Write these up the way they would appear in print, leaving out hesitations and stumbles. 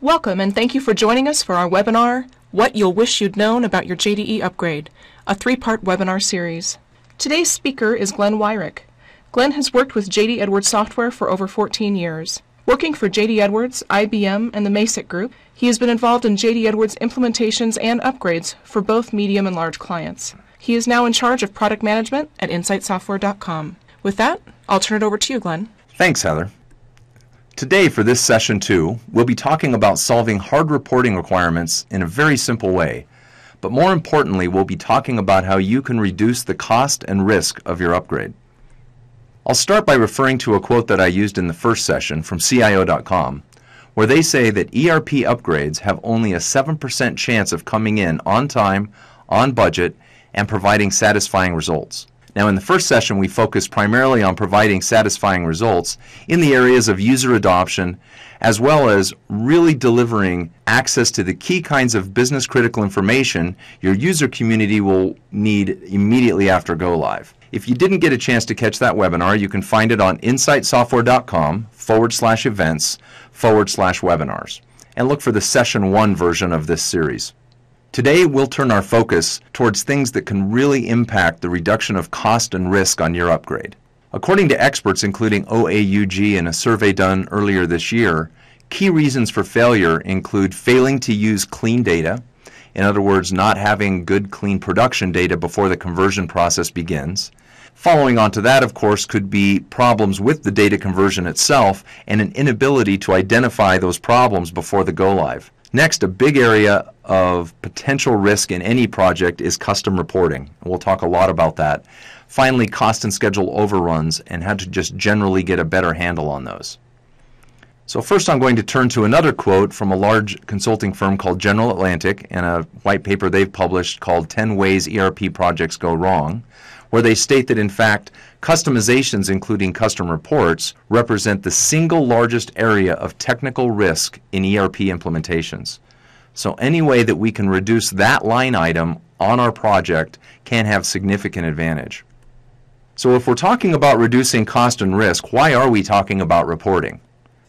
Welcome and thank you for joining us for our webinar, What You'll Wish You'd Known About Your JDE Upgrade, a three-part webinar series. Today's speaker is Glenn Wyrick. Glenn has worked with J.D. Edwards Software for over 14 years. Working for J.D. Edwards, IBM, and the MASIC Group, he has been involved in J.D. Edwards implementations and upgrades for both medium and large clients. He is now in charge of product management at insightsoftware.com. With that, I'll turn it over to you, Glenn. Thanks, Heather. Today, for this session 2, we'll be talking about solving hard reporting requirements in a very simple way. But more importantly, we'll be talking about how you can reduce the cost and risk of your upgrade. I'll start by referring to a quote that I used in the first session from CIO.com, where they say that ERP upgrades have only a 7% chance of coming in on time, on budget, and providing satisfying results. Now, in the first session, we focused primarily on providing satisfying results in the areas of user adoption, as well as really delivering access to the key kinds of business-critical information your user community will need immediately after go-live. If you didn't get a chance to catch that webinar, you can find it on insightsoftware.com/events/webinars, and look for the Session 1 version of this series. Today, we'll turn our focus towards things that can really impact the reduction of cost and risk on your upgrade. According to experts, including OAUG in a survey done earlier this year, key reasons for failure include failing to use clean data, in other words, not having good, clean production data before the conversion process begins. Following on to that, of course, could be problems with the data conversion itself and an inability to identify those problems before the go-live. Next, a big area of potential risk in any project is custom reporting. We'll talk a lot about that. Finally, cost and schedule overruns and how to just generally get a better handle on those. So first I'm going to turn to another quote from a large consulting firm called General Atlantic and a white paper they've published called 10 Ways ERP Projects Go Wrong, where they state that in fact customizations, including custom reports, represent the single largest area of technical risk in ERP implementations. So any way that we can reduce that line item on our project can have significant advantage. So if we're talking about reducing cost and risk, why are we talking about reporting?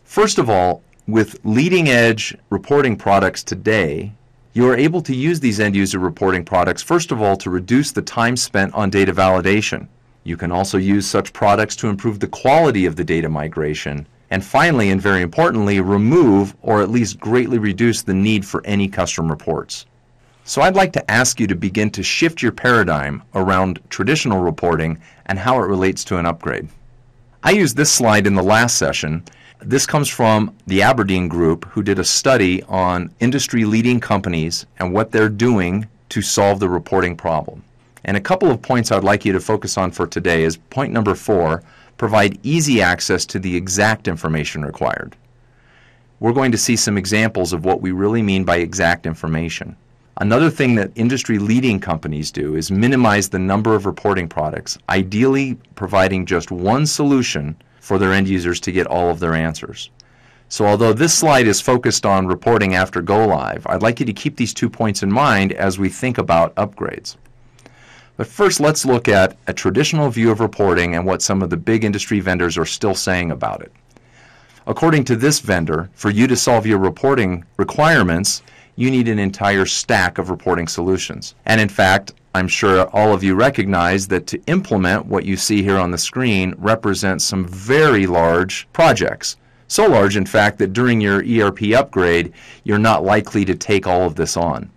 First of all, with leading edge reporting products today, you are able to use these end-user reporting products, first of all, to reduce the time spent on data validation. You can also use such products to improve the quality of the data migration. And finally, and very importantly, remove or at least greatly reduce the need for any custom reports. So I'd like to ask you to begin to shift your paradigm around traditional reporting and how it relates to an upgrade. I used this slide in the last session. This comes from the Aberdeen group, who did a study on industry-leading companies and what they're doing to solve the reporting problem. And a couple of points I'd like you to focus on for today is point number 4, provide easy access to the exact information required. We're going to see some examples of what we really mean by exact information. Another thing that industry-leading companies do is minimize the number of reporting products, ideally providing just one solution for their end users to get all of their answers. So although this slide is focused on reporting after go-live, I'd like you to keep these 2 points in mind as we think about upgrades. But first, let's look at a traditional view of reporting and what some of the big industry vendors are still saying about it. According to this vendor, for you to solve your reporting requirements, you need an entire stack of reporting solutions. And in fact, I'm sure all of you recognize that to implement what you see here on the screen represents some very large projects. So large, in fact, that during your ERP upgrade, you're not likely to take all of this on.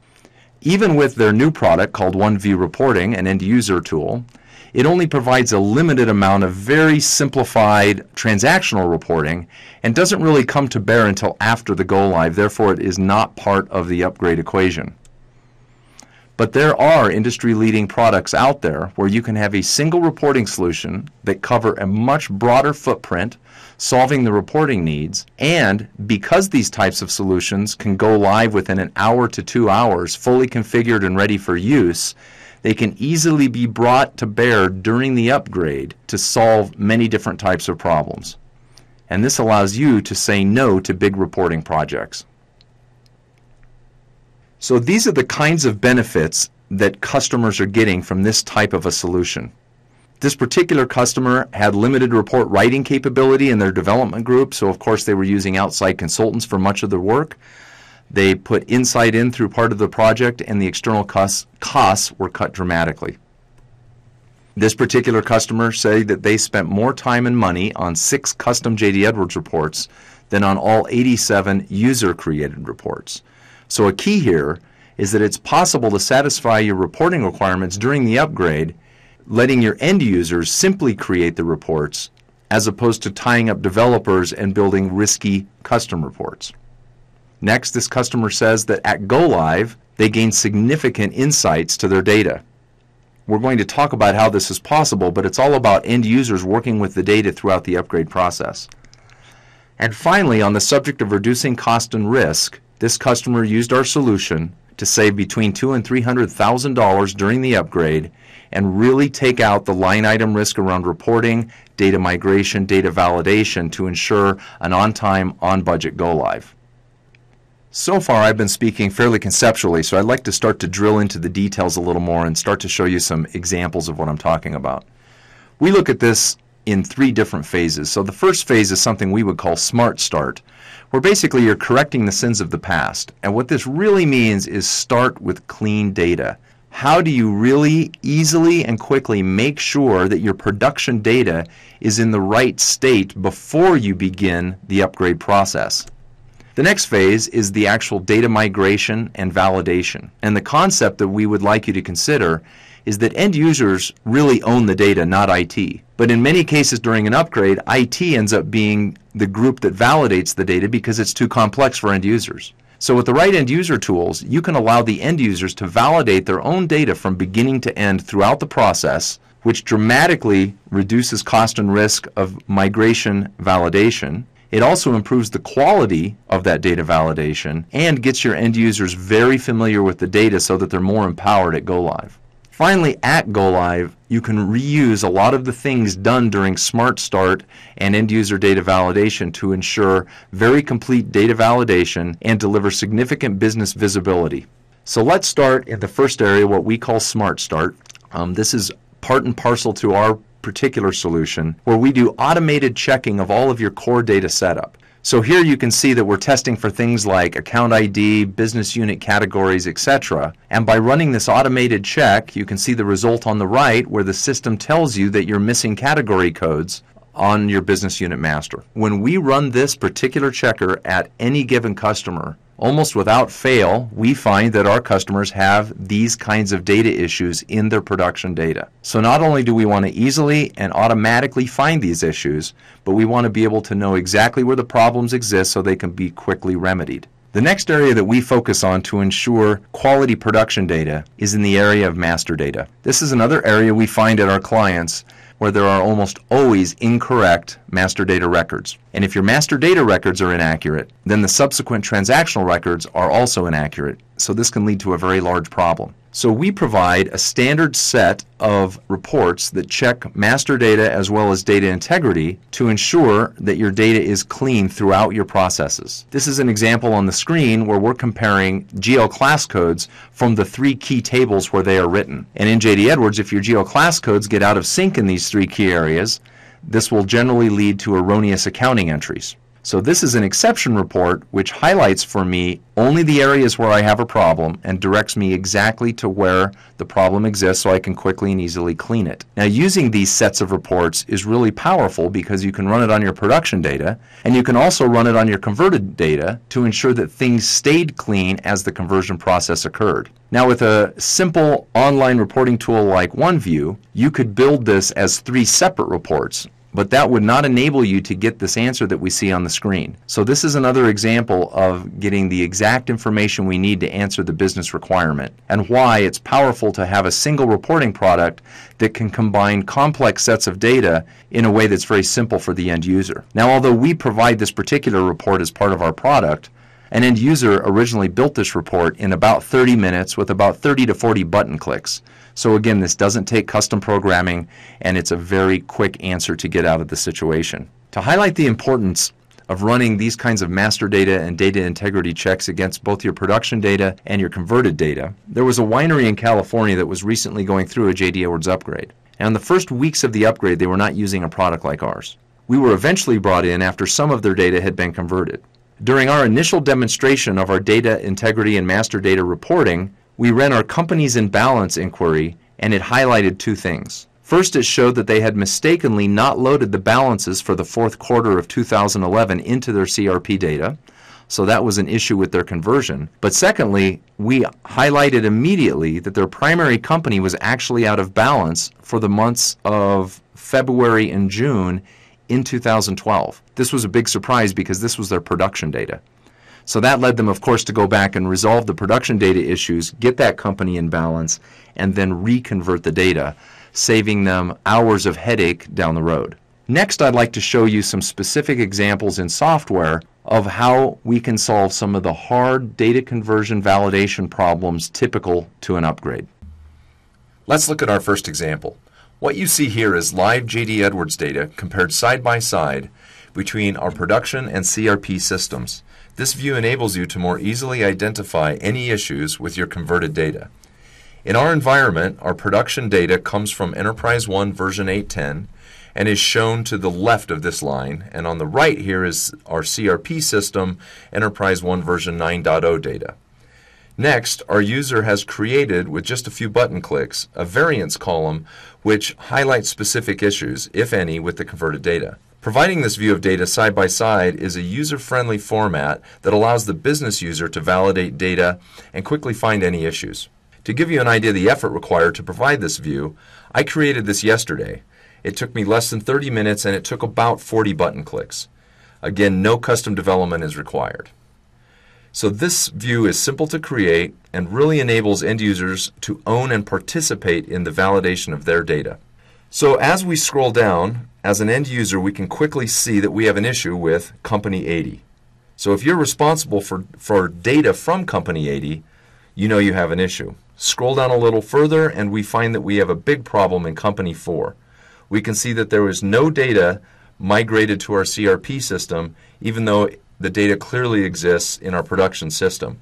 Even with their new product called OneView Reporting, an end-user tool, it only provides a limited amount of very simplified transactional reporting and doesn't really come to bear until after the go-live. Therefore, it is not part of the upgrade equation. But there are industry-leading products out there where you can have a single reporting solution that cover a much broader footprint, solving the reporting needs, and because these types of solutions can go live within an hour to 2 hours, fully configured and ready for use, they can easily be brought to bear during the upgrade to solve many different types of problems. And this allows you to say no to big reporting projects. So these are the kinds of benefits that customers are getting from this type of a solution. This particular customer had limited report writing capability in their development group, so of course they were using outside consultants for much of their work. They put Insight in through part of the project, and the external costs were cut dramatically. This particular customer said that they spent more time and money on 6 custom J.D. Edwards reports than on all 87 user-created reports. So a key here is that it's possible to satisfy your reporting requirements during the upgrade, letting your end users simply create the reports as opposed to tying up developers and building risky custom reports. Next, this customer says that at Go Live, they gain significant insights to their data. We're going to talk about how this is possible, but it's all about end users working with the data throughout the upgrade process. And finally, on the subject of reducing cost and risk, this customer used our solution to save between $200,000 and $300,000 during the upgrade and really take out the line item risk around reporting, data migration, data validation to ensure an on-time, on-budget go-live. So far I've been speaking fairly conceptually, so I'd like to start to drill into the details a little more and start to show you some examples of what I'm talking about. We look at this in 3 different phases. So the first phase is something we would call Smartstart, where basically you're correcting the sins of the past. And what this really means is start with clean data. How do you really easily and quickly make sure that your production data is in the right state before you begin the upgrade process? The next phase is the actual data migration and validation. And the concept that we would like you to consider is that end users really own the data, not IT. But in many cases during an upgrade, IT ends up being the group that validates the data because it's too complex for end users. So with the right end user tools, you can allow the end users to validate their own data from beginning to end throughout the process, which dramatically reduces cost and risk of migration validation. It also improves the quality of that data validation and gets your end users very familiar with the data so that they're more empowered at Go Live. Finally, at Go Live, you can reuse a lot of the things done during Smartstart and end user data validation to ensure very complete data validation and deliver significant business visibility. So let's start in the first area, what we call Smartstart. This is part and parcel to our particular solution, where we do automated checking of all of your core data setup. So here you can see that we're testing for things like account ID, business unit categories, etc. And by running this automated check, you can see the result on the right where the system tells you that you're missing category codes on your business unit master. When we run this particular checker at any given customer, almost without fail, we find that our customers have these kinds of data issues in their production data. So not only do we want to easily and automatically find these issues, but we want to be able to know exactly where the problems exist so they can be quickly remedied. The next area that we focus on to ensure quality production data is in the area of master data. This is another area we find at our clients where there are almost always incorrect master data records. And if your master data records are inaccurate, then the subsequent transactional records are also inaccurate. So this can lead to a very large problem. So we provide a standard set of reports that check master data as well as data integrity to ensure that your data is clean throughout your processes. This is an example on the screen where we're comparing GL class codes from the 3 key tables where they are written. And in J.D. Edwards, if your GL class codes get out of sync in these 3 key areas, this will generally lead to erroneous accounting entries. So this is an exception report which highlights for me only the areas where I have a problem and directs me exactly to where the problem exists so I can quickly and easily clean it. Now using these sets of reports is really powerful because you can run it on your production data and you can also run it on your converted data to ensure that things stayed clean as the conversion process occurred. Now with a simple online reporting tool like OneView, you could build this as 3 separate reports. But that would not enable you to get this answer that we see on the screen. So this is another example of getting the exact information we need to answer the business requirement and why it's powerful to have a single reporting product that can combine complex sets of data in a way that's very simple for the end user. Now, although we provide this particular report as part of our product, an end user originally built this report in about 30 minutes with about 30 to 40 button clicks. So again, this doesn't take custom programming, and it's a very quick answer to get out of the situation. To highlight the importance of running these kinds of master data and data integrity checks against both your production data and your converted data, there was a winery in California that was recently going through a J.D. Edwards upgrade. And in the first weeks of the upgrade, they were not using a product like ours. We were eventually brought in after some of their data had been converted. During our initial demonstration of our data integrity and master data reporting, we ran our companies in balance inquiry, and it highlighted two things. First, it showed that they had mistakenly not loaded the balances for the fourth quarter of 2011 into their CRP data, so that was an issue with their conversion. But secondly, we highlighted immediately that their primary company was actually out of balance for the months of February and June in 2012. This was a big surprise because this was their production data. So that led them, of course, to go back and resolve the production data issues, get that company in balance, and then reconvert the data, saving them hours of headache down the road. Next, I'd like to show you some specific examples in software of how we can solve some of the hard data conversion validation problems typical to an upgrade. Let's look at our first example. What you see here is live J.D. Edwards data compared side by side between our production and CRP systems. This view enables you to more easily identify any issues with your converted data. In our environment, our production data comes from Enterprise 1 version 8.10 and is shown to the left of this line, and on the right here is our CRP system, Enterprise 1 version 9.0 data. Next, our user has created, with just a few button clicks, a variance column which highlights specific issues, if any, with the converted data. Providing this view of data side by side is a user-friendly format that allows the business user to validate data and quickly find any issues. To give you an idea of the effort required to provide this view, I created this yesterday. It took me less than 30 minutes and it took about 40 button clicks. Again, no custom development is required. So this view is simple to create and really enables end users to own and participate in the validation of their data. So as we scroll down, as an end user, we can quickly see that we have an issue with Company 80. So if you're responsible for data from Company 80, you know you have an issue. Scroll down a little further and we find that we have a big problem in Company 4. We can see that there is no data migrated to our CRP system, even though the data clearly exists in our production system.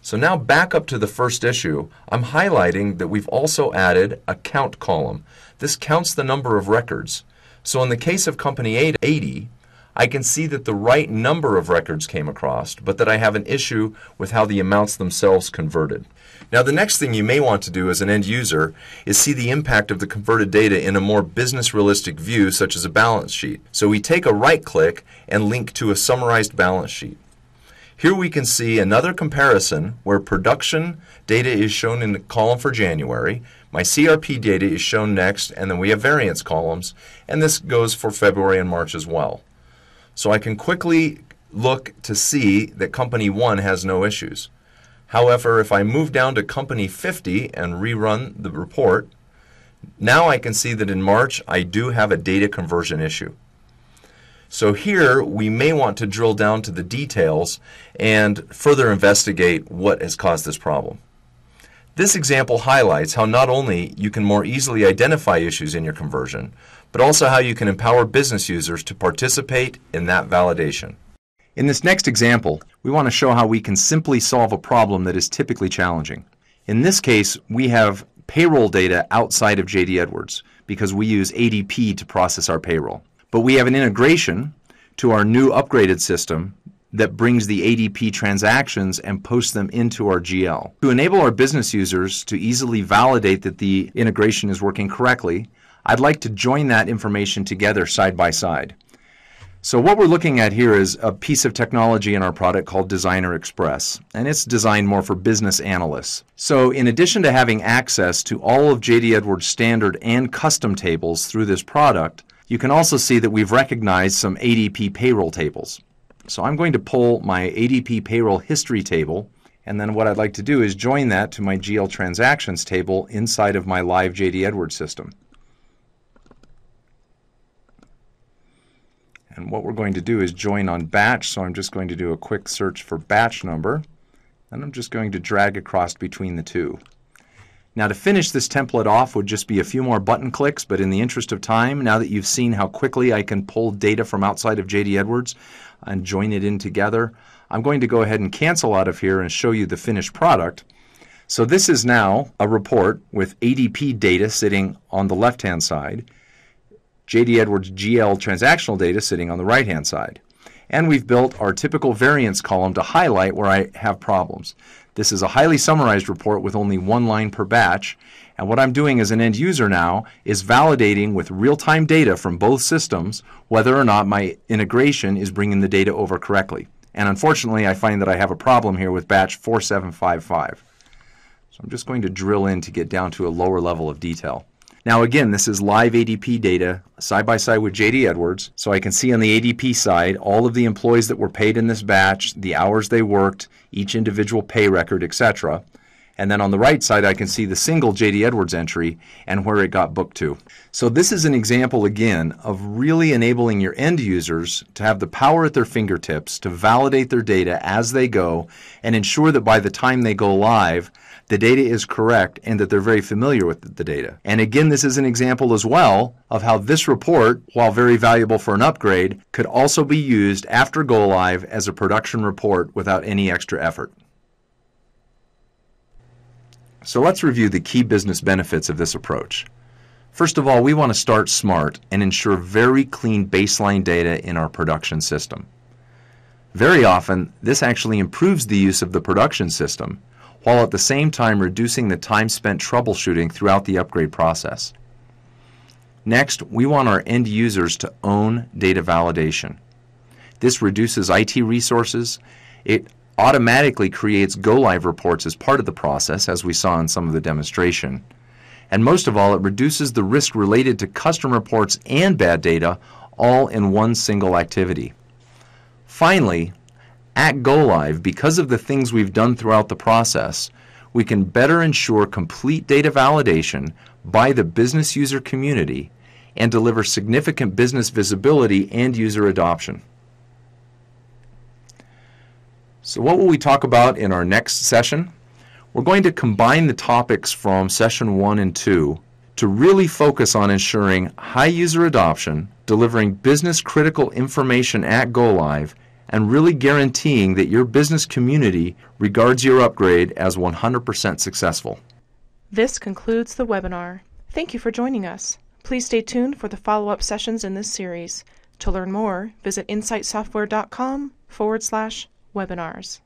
So now back up to the first issue, I'm highlighting that we've also added a count column. This counts the number of records. So in the case of Company 80, I can see that the right number of records came across, but that I have an issue with how the amounts themselves converted. Now the next thing you may want to do as an end user is see the impact of the converted data in a more business realistic view, such as a balance sheet. So we take a right click and link to a summarized balance sheet. Here we can see another comparison where production data is shown in the column for January, my CRP data is shown next, and then we have variance columns, and this goes for February and March as well. So I can quickly look to see that Company 1 has no issues. However, if I move down to Company 50 and rerun the report, now I can see that in March I do have a data conversion issue. So here we may want to drill down to the details and further investigate what has caused this problem. This example highlights how not only you can more easily identify issues in your conversion, but also how you can empower business users to participate in that validation. In this next example, we want to show how we can simply solve a problem that is typically challenging. In this case, we have payroll data outside of J.D. Edwards because we use ADP to process our payroll. But we have an integration to our new upgraded system that brings the ADP transactions and posts them into our GL. To enable our business users to easily validate that the integration is working correctly, I'd like to join that information together side by side. So what we're looking at here is a piece of technology in our product called Designer Express, and it's designed more for business analysts. So in addition to having access to all of J.D. Edwards standard and custom tables through this product, you can also see that we've recognized some ADP payroll tables. So I'm going to pull my ADP payroll history table, and then what I'd like to do is join that to my GL transactions table inside of my live J.D. Edwards system. And what we're going to do is join on batch, so I'm just going to do a quick search for batch number, and I'm just going to drag across between the two. Now to finish this template off would just be a few more button clicks, but in the interest of time, now that you've seen how quickly I can pull data from outside of J.D. Edwards and join it in together, I'm going to go ahead and cancel out of here and show you the finished product. So this is now a report with ADP data sitting on the left-hand side, JD Edwards GL transactional data sitting on the right-hand side. And we've built our typical variance column to highlight where I have problems. This is a highly summarized report with only one line per batch. And what I'm doing as an end user now is validating with real-time data from both systems whether or not my integration is bringing the data over correctly. And unfortunately, I find that I have a problem here with batch 4755. So I'm just going to drill in to get down to a lower level of detail. Now again, this is live ADP data side by side with JD Edwards. So I can see on the ADP side all of the employees that were paid in this batch, the hours they worked, each individual pay record, etc. And then on the right side, I can see the single JD Edwards entry and where it got booked to. So this is an example, again, of really enabling your end users to have the power at their fingertips to validate their data as they go and ensure that by the time they go live, the data is correct and that they're very familiar with the data. And again, this is an example as well of how this report, while very valuable for an upgrade, could also be used after go live as a production report without any extra effort. So let's review the key business benefits of this approach. First of all, we want to start smart and ensure very clean baseline data in our production system. Very often, this actually improves the use of the production system, while at the same time reducing the time spent troubleshooting throughout the upgrade process. Next, we want our end users to own data validation. This reduces IT resources. It automatically creates go-live reports as part of the process, as we saw in some of the demonstration. And most of all, it reduces the risk related to custom reports and bad data all in one single activity. Finally, at go-live, because of the things we've done throughout the process, we can better ensure complete data validation by the business user community and deliver significant business visibility and user adoption. So what will we talk about in our next session? We're going to combine the topics from session 1 and 2 to really focus on ensuring high user adoption, delivering business critical information at go live, and really guaranteeing that your business community regards your upgrade as 100% successful. This concludes the webinar. Thank you for joining us. Please stay tuned for the follow-up sessions in this series. To learn more, visit insightsoftware.com/webinars.